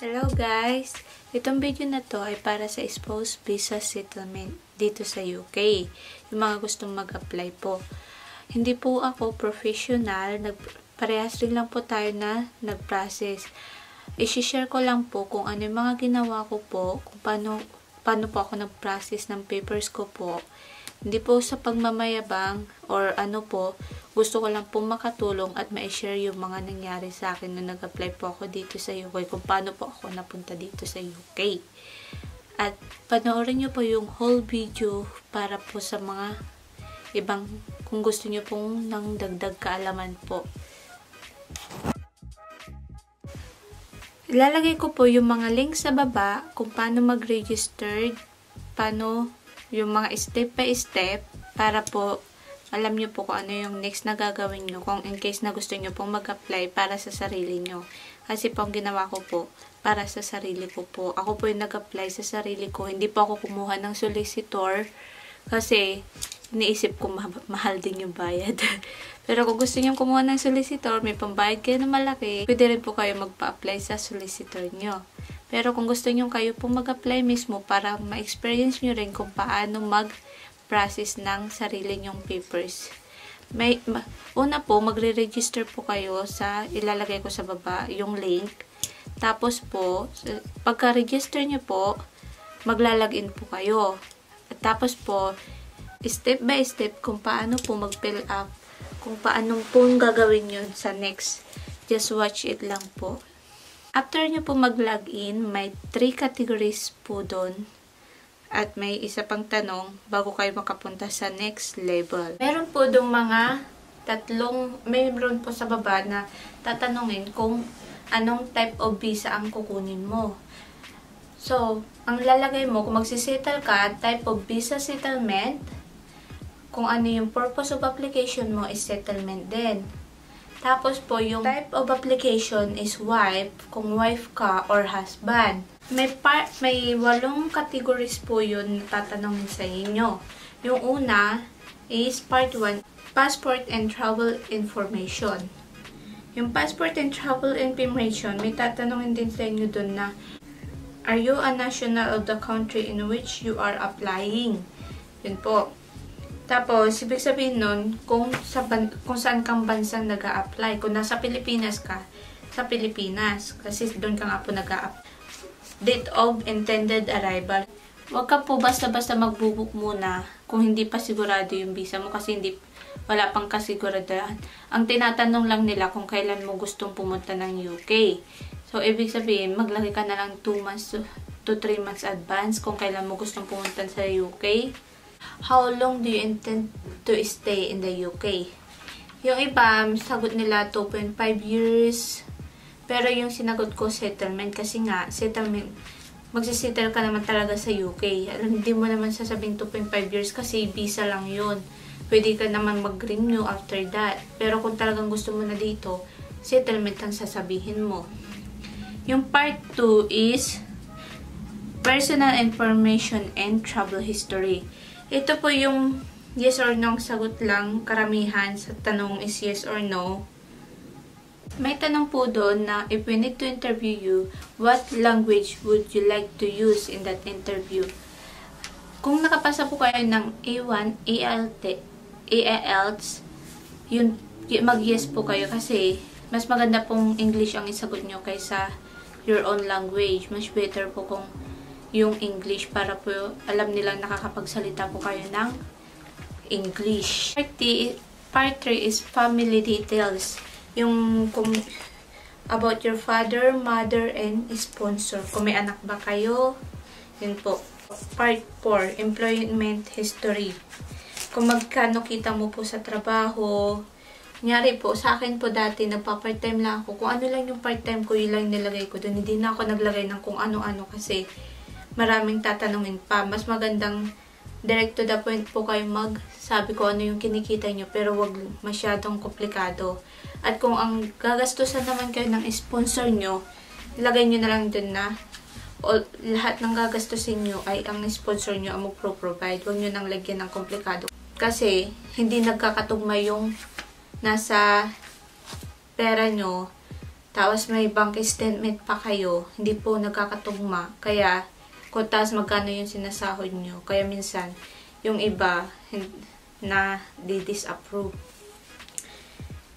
Hello guys! Itong video na to ay para sa spouse visa settlement dito sa UK. Yung mga gustong mag-apply po. Hindi po ako professional. Parehas rin lang po tayo na nag-process. I-share ko lang po kung ano yung mga ginawa ko po. Kung paano po ako nag-process ng papers ko po. Hindi po sa pagmamayabang or ano po, gusto ko lang po makatulong at ma-share yung mga nangyari sa akin nung nag-apply po ako dito sa UK, kung paano po ako napunta dito sa UK. At panoorin nyo po yung whole video para po sa mga ibang, kung gusto nyo pong nang dagdag kaalaman po. Ilalagay ko po yung mga link sa baba kung paano mag-register, paano yung mga step by step para po alam nyo po kung ano yung next na gagawin nyo kung in case na gusto nyo pong mag-apply para sa sarili nyo. Kasi po ang ginawa ko po para sa sarili ko po. Ako po yung nag-apply sa sarili ko. Hindi po ako kumuha ng solicitor kasi iniisip ko mahal din yung bayad. Pero kung gusto nyo kumuha ng solicitor, may pambayad kayo na malaki, pwede rin po kayo magpa-apply sa solicitor nyo. Pero kung gusto nyo kayo po mag-apply mismo para ma-experience nyo rin kung paano mag-process ng sarili nyong papers. Una po, magre-register po kayo sa, ilalagay ko sa baba, yung link. Tapos po, pagka-register nyo po, maglalagin po kayo. At tapos po, step by step kung paano po mag-fill up, kung paano po gagawin yun sa next. Just watch it lang po. After nyo po mag-login, may 3 categories po doon. At may isa pang tanong bago kayo makapunta sa next level. Meron po doon mga mayroon po sa baba na tatanungin kung anong type of visa ang kukunin mo. So, ang lalagay mo, kung magsisettle ka, type of visa settlement. Kung ano yung purpose of application mo is settlement din. Tapos po, yung type of application is wife, kung wife ka or husband. May 8 categories po yun na tatanungin sa inyo. Yung una is part 1, passport and travel information. Yung passport and travel information, may tatanungin din sa inyo dun na, are you a national of the country in which you are applying? Yun po. Tapos, ibig sabihin nun, kung saan kang bansang nag-a-apply. Kung nasa Pilipinas ka, sa Pilipinas. Kasi doon ka nga po nag-a-apply. Date of intended arrival. Huwag ka po basta-basta mag-book muna kung hindi pa sigurado yung visa mo kasi wala pang kasiguraduhan. Ang tinatanong lang nila kung kailan mo gustong pumunta ng UK. So, ibig sabihin, maglagay ka na lang 2 months to 3 months advance kung kailan mo gustong pumunta sa UK. How long do you intend to stay in the UK? Yung iba, sagot nila 2.5 years. Pero yung sinagot ko, settlement. Kasi nga, settlement, magsisettle ka naman talaga sa UK. Hindi mo naman sasabing 2.5 years kasi visa lang yun. Pwede ka naman mag-renew after that. Pero kung talagang gusto mo na dito, settlement ang sasabihin mo. Yung part 2 is personal information and travel history. Ito po yung yes or no sagot lang. Karamihan sa tanong is yes or no. May tanong po doon na if we need to interview you, what language would you like to use in that interview? Kung nakapasa po kayo ng A1, IELTS, yun, mag-yes po kayo kasi mas maganda pong English ang isagot nyo kaysa your own language. Mas better po kung yung English para po alam nilang nakakapagsalita po kayo ng English. Part 3 is family details. Yung about your father, mother, and sponsor. Kung may anak ba kayo, yun po. Part 4, employment history. Kung magkano kita mo po sa trabaho. Kunyari po, sa akin po dati, nagpa-part-time lang ako. Kung ano lang yung part-time ko, yun lang nilagay ko doon. Hindi na ako naglagay ng kung ano-ano kasi maraming tatanungin pa. Mas magandang direct to the point po kayo magsabi ko ano yung kinikita nyo pero wag masyadong komplikado. At kung ang gagastusan naman kayo ng sponsor nyo, ilagay nyo na lang dun na lahat ng gagastusin nyo ay ang sponsor nyo ang magpro-provide. Huwag nyo nang lagyan ng komplikado. Kasi hindi nagkakatugma yung nasa pera nyo tapos may bank statement pa kayo, hindi po nagkakatugma. Kaya, kung taas magkano yung sinasahod nyo. Kaya minsan, yung iba na di-disapprove.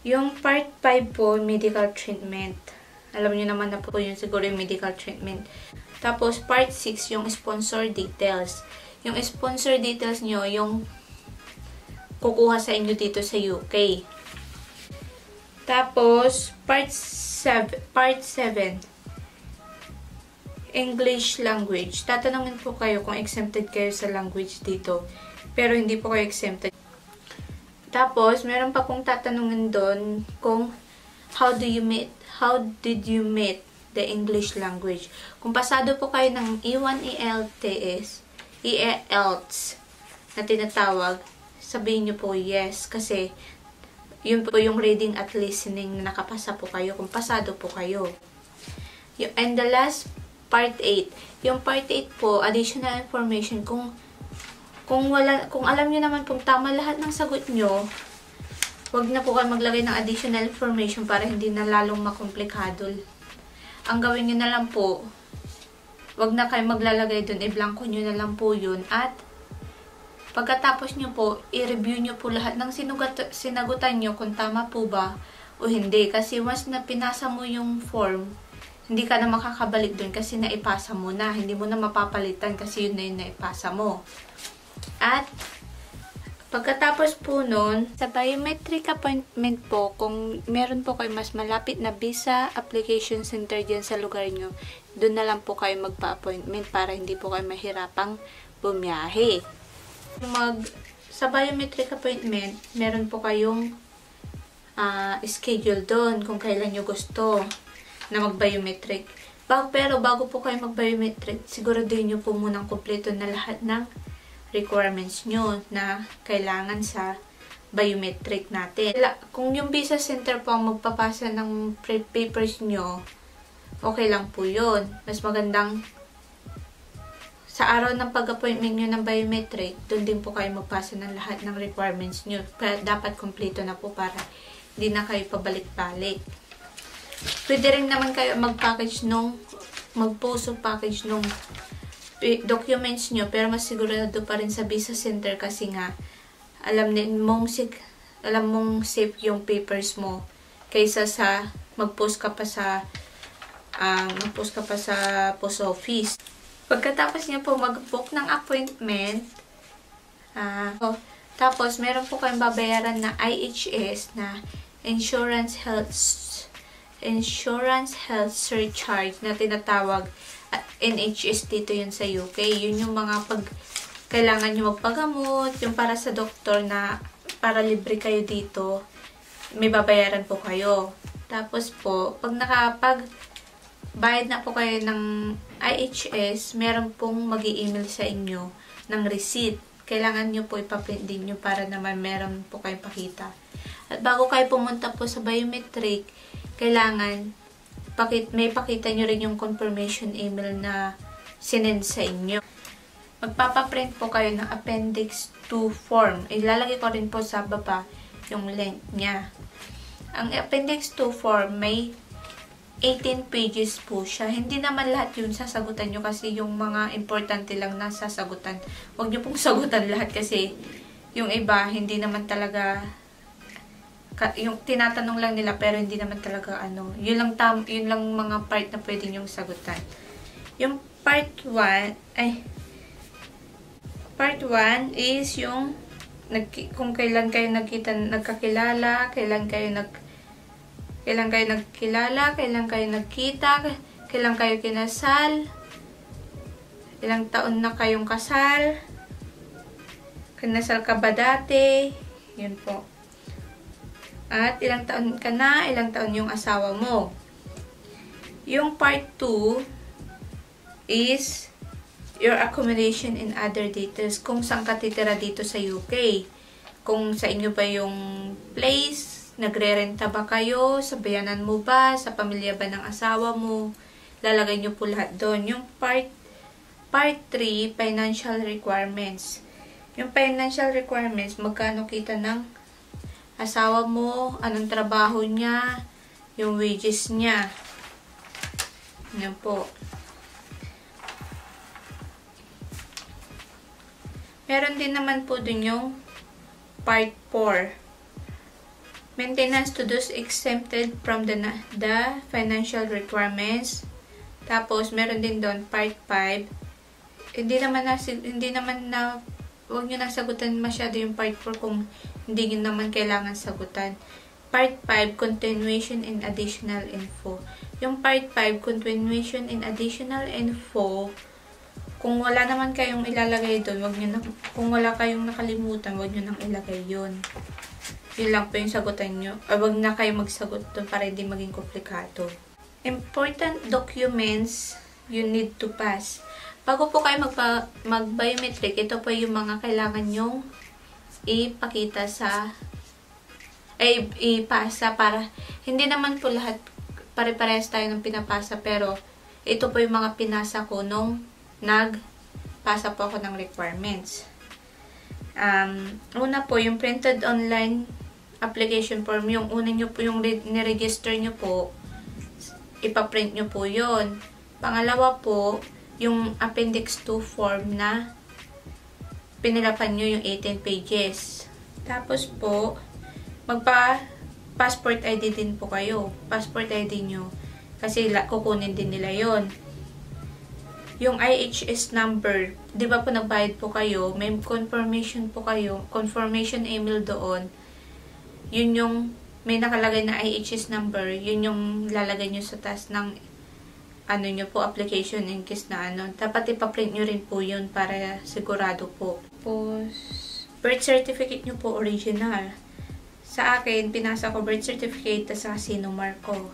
Yung part 5 po, medical treatment. Alam nyo naman na po yun siguro yung medical treatment. Tapos, part 6, yung sponsor details. Yung sponsor details nyo, yung kukuha sa inyo dito sa UK. Tapos, part 7, English language. Tatanungin po kayo kung exempted kayo sa language dito. Pero hindi po kayo exempted. Tapos, meron pa pong tatanungin doon kung how did you meet the English language. Kung pasado po kayo ng E1 ELTS na tinatawag, sabihin nyo po yes. Kasi, yun po yung reading at listening na nakapasa po kayo kung pasado po kayo. And the last, part 8. Yung part 8 po, additional information. Kung alam nyo naman kung tama lahat ng sagot nyo, wag na po kayo maglagay ng additional information para hindi na lalong makomplikado. Ang gawin nyo na lang po, wag na kayo maglalagay dun, i-blanko nyo na lang po yun. At pagkatapos nyo po, i-review nyo po lahat ng sinagutan nyo kung tama po ba o hindi. Kasi once na pinasa mo yung form, hindi ka na makakabalik dun kasi naipasa mo na. Hindi mo na mapapalitan kasi yun na yung naipasa mo. At pagkatapos po nun, sa biometric appointment po, kung meron po kayo mas malapit na visa application center dyan sa lugar nyo, dun na lang po kayo magpa-appointment para hindi po kayo mahirapang bumiyahe. Sa biometric appointment, meron po kayong schedule doon kung kailan nyo gusto na mag-biometric. Pero bago po kayo mag-biometric, siguraduhin nyo po munang kumpleto na lahat ng requirements nyo na kailangan sa biometric natin. Kung yung visa center po ang magpapasa ng papers nyo, okay lang po yun. Mas magandang sa araw ng pag-appointment nyo ng biometric, doon din po kayo magpasa ng lahat ng requirements nyo. Dapat kompleto na po para hindi na kayo pabalik-balik. Pwede rin naman kayo mag-post o package nung documents nyo, pero mas sigurado pa rin sa visa center kasi nga, alam mong safe yung papers mo kaysa sa mag-post ka pa sa post office. Pagkatapos niya po mag-book ng appointment, tapos meron po kayong babayaran na IHS na Insurance Health Surcharge na tinatawag NHS dito yun sa UK. Yun yung mga kailangan nyo magpagamot, yung para sa doktor na para libre kayo dito, may babayaran po kayo. Tapos po, pag bayad na po kayo ng IHS, meron pong mag-i-email sa inyo ng receipt. Kailangan nyo po ipaprint din nyo para naman meron po kayong pakita. At bago kayo pumunta po sa biometric, kailangan may pakita nyo rin yung confirmation email na sinend sa inyo. Magpapaprint po kayo ng Appendix 2 form. Ilalagay ko rin po sa baba yung link niya. Ang Appendix 2 form may 18 pages po siya. Hindi naman lahat yun sasagutan nyo kasi yung mga importante lang na sasagutan. Huwag nyo pong sagutan lahat kasi yung iba hindi naman talaga yung tinatanong lang nila pero hindi naman talaga yun lang mga part na pwede nyong sagutan. Yung part 1 is yung kung kailan kayo nagkakilala, kailan kayo nagkita, kailan kayo kinasal, ilang taon na kayong kasal, kinasal ka ba dati, yun po. At ilang taon ka na, ilang taon yung asawa mo. Yung part 2 is your accommodation and other details. Kung saan ka titira dito sa UK. Kung sa inyo ba yung place, nagre-renta ba kayo, sa bayanan mo ba, sa pamilya ba ng asawa mo. Lalagay nyo po lahat doon. Yung part 3, financial requirements. Yung financial requirements, magkano kita ng asawa mo, anong trabaho niya, yung wages niya. Yan po. Meron din naman po dun yung part 4. Maintenance to those exempted from the financial requirements. Tapos, meron din doon part 5. Hindi naman na huwag nyo nang sagutan masyado yung part 4 kung hindi nyo naman kailangan sagutan. Part 5, continuation and additional info. Yung part 5, continuation and additional info, kung wala naman kayong ilalagay doon, kung wala kayong nakalimutan, huwag nyo nang ilagay yun. Yun lang po yung sagutan nyo. Huwag na kayo magsagot doon para hindi maging komplikado. Important documents you need to pass. Bago po kayo mag-biometric, ito po yung mga kailangan nyong ipakita ipasa para, hindi naman po lahat pare-parehas tayo ng pinapasa, pero ito po yung mga pinasa ko nung nagpasa po ako ng requirements. Una po, yung printed online application form, yung una nyo po, yung niregister nyo po, ipaprint nyo po yun. Pangalawa po, yung appendix 2 form na pinilapan nyo yung 18 pages. Tapos po, passport ID din po kayo. Passport ID nyo. Kasi kukunin din nila yon. Yung IHS number, di ba po nagbayad po kayo, may confirmation po kayo, confirmation email doon. Yun yung may nakalagay na IHS number, yun yung lalagay nyo sa taas ng nyo po, application in case na dapat ipaprint nyo rin po yun para sigurado po. Tapos, birth certificate nyo po original. Sa akin, pinasa ko birth certificate at saka sinumar ko.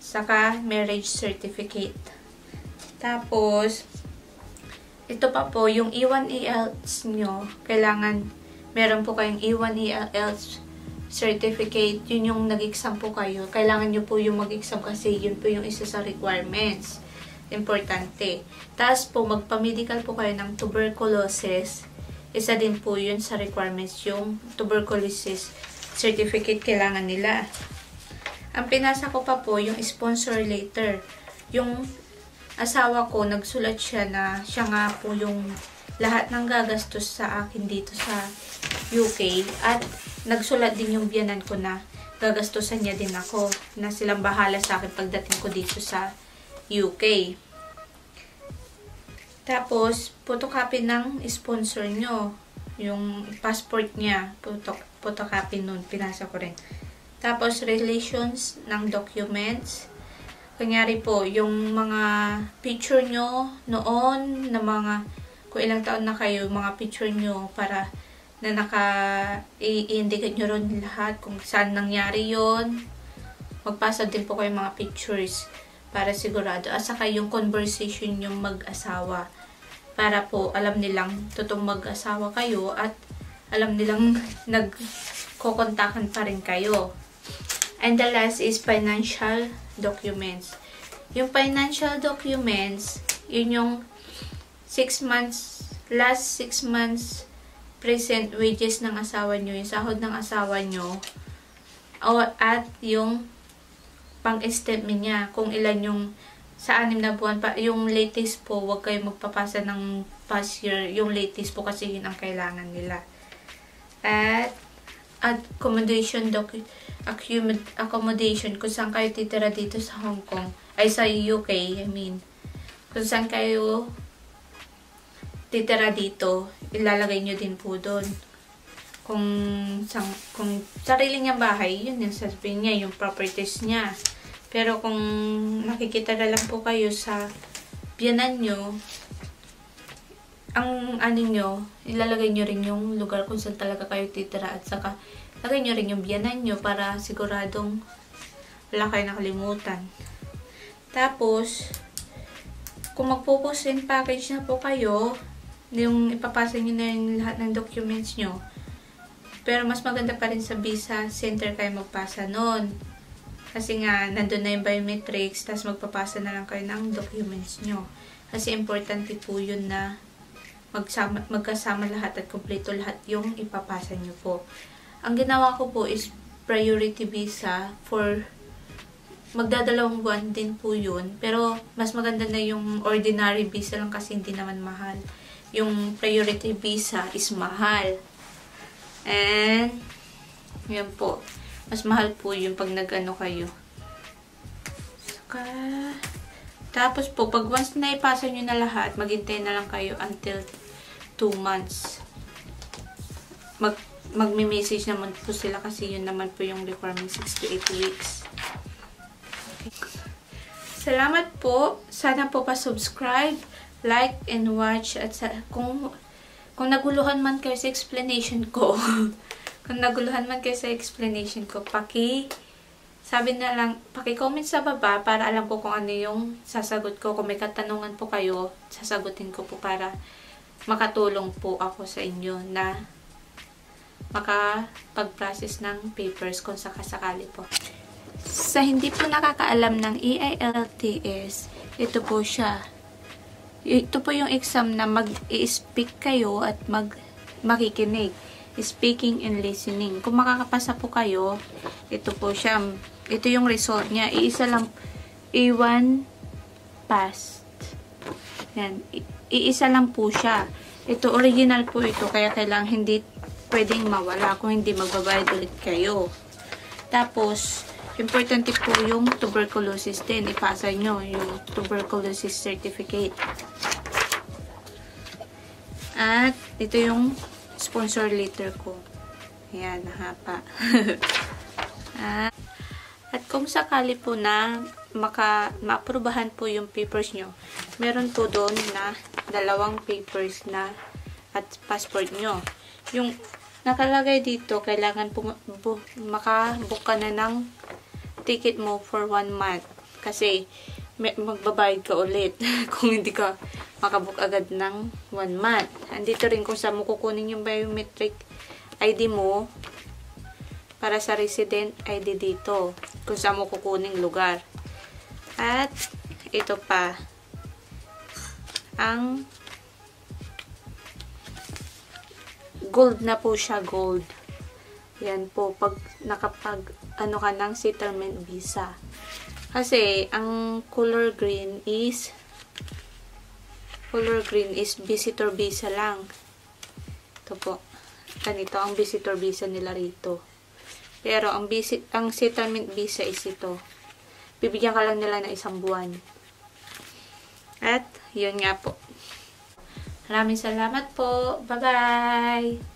Saka marriage certificate. Tapos, ito pa po, yung E1ELs nyo, kailangan meron po kayong E1ELs certificate, yun yung nag-exam po kayo. Kailangan nyo po yung mag-exam kasi yun po yung isa sa requirements. Importante. Tapos po, magpa-medical po kayo ng tuberculosis. Isa din po yun sa requirements, yung tuberculosis certificate kailangan nila. Ang pinasa ko pa po, yung sponsor letter. Yung asawa ko, nagsulat siya na siya nga po yung lahat ng gagastos sa akin dito sa UK. At nagsulat din yung biyanan ko na gagastusan niya din ako. Na silang bahala sa akin pagdating ko dito sa UK. Tapos, photocopy ng sponsor nyo. Yung passport niya, photocopy nun, pinasa ko rin. Tapos, relations ng documents. Kunyari po, yung mga picture nyo noon, na mga, kung ilang taon na kayo, mga picture nyo para na i-indicate nyo rin lahat kung saan nangyari yon. Magpasa din po kayo mga pictures para sigurado. At saka yung conversation yung mag-asawa. Para po alam nilang totoong mag-asawa kayo at alam nilang nagkokontakan pa rin kayo. And the last is financial documents. Yung financial documents, yun yung 6 months, last 6 months present wages ng asawa nyo, yung sahod ng asawa nyo, at yung pang-statement niya, kung ilan yung sa 6 na buwan pa, yung latest po, huwag kayo magpapasa ng past year, yung latest po kasi yun ang kailangan nila. At accommodation kung saan kayo titira dito sa Hong Kong, ay sa UK, I mean, kung saan kayo titira dito, ilalagay nyo din po doon. Kung sarili niyang bahay, yun yung sasabihin niya, yung properties niya. Pero kung nakikita na lang po kayo sa biyanan nyo, ang nyo, ilalagay nyo rin yung lugar kung saan talaga kayo titira at saka lagay nyo rin yung biyanan nyo para siguradong wala kayo nakalimutan. Tapos, kung magpo-post and package na po kayo, yung ipapasa nyo na yung lahat ng documents nyo. Pero mas maganda pa rin sa visa center kayo magpasa nun. Kasi nga, nandun na yung biometrics, tapos magpapasa na lang kayo ng documents nyo. Kasi importante po yun na magkasama lahat at kumpleto lahat yung ipapasa nyo po. Ang ginawa ko po is priority visa for magdadalawang buwan din po yun. Pero, mas maganda na yung ordinary visa lang kasi hindi naman mahal. Yung priority visa is mahal. And, yun po. Mas mahal po yung pag nag-ano kayo. Saka, tapos po, pag once na ipasa nyo na lahat, maghintay na lang kayo until 2 months. Magme-message naman po sila kasi yun naman po yung requirement 6 to 8 weeks. Salamat po. Sana po pa-subscribe, like, and watch. At kung naguluhan man kayo sa explanation ko, paki-comment sa baba para alam ko kung ano yung sasagot ko. Kung may katanungan po kayo, sasagutin ko po para makatulong po ako sa inyo na makapag-process ng papers kung sakasakali po. Sa hindi po nakakaalam ng EILTS, ito po siya. Ito po yung exam na mag-i-speak kayo at makikinig. Speaking and listening. Kung makakapasa po kayo, ito po siya. Ito yung result niya. Iisa lang, A1 passed. Yan. Iisa lang po siya. Ito, original po ito. Kaya kailangan hindi pwedeng mawala kung hindi magbabayad ulit kayo. Tapos, importante po yung tuberculosis din. Ipasa nyo yung tuberculosis certificate. At ito yung sponsor letter ko. Ayan, nahapa. At kung sakali po na ma-aprobahan po yung papers nyo, meron po doon na 2 papers na at passport nyo. Yung nakalagay dito, kailangan po makabook ka na ng ticket mo for 1 month. Kasi magbabayad ka ulit kung hindi ka makabook agad ng 1 month. Andito rin kung saan mo kukunin yung biometric ID mo para sa resident ID dito. Kung saan mo kukunin lugar. At ito pa. Ang gold na po siya, gold. Yan po, pag ano ka ng settlement visa. Kasi, ang color green is visitor visa lang. Ito po. Ganito, ang visitor visa nila rito. Pero, ang settlement visa is ito. Bibigyan ka lang nila ng 1 buwan. At, yun nga po. Maraming salamat po. Bye-bye!